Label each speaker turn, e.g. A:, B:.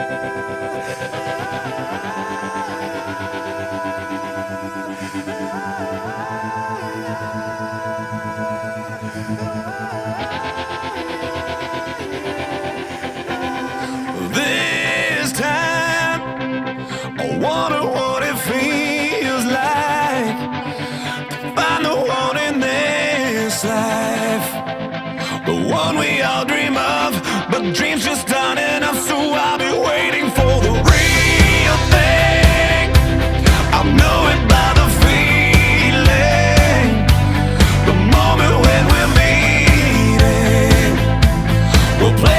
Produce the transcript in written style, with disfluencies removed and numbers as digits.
A: This time, I wonder what it feels like to find the one in this life, the one we all dream of, but dreams just aren't enough. So I'll be waiting for the real thing. I'll know it by the feeling, the moment when we're meeting. We'll play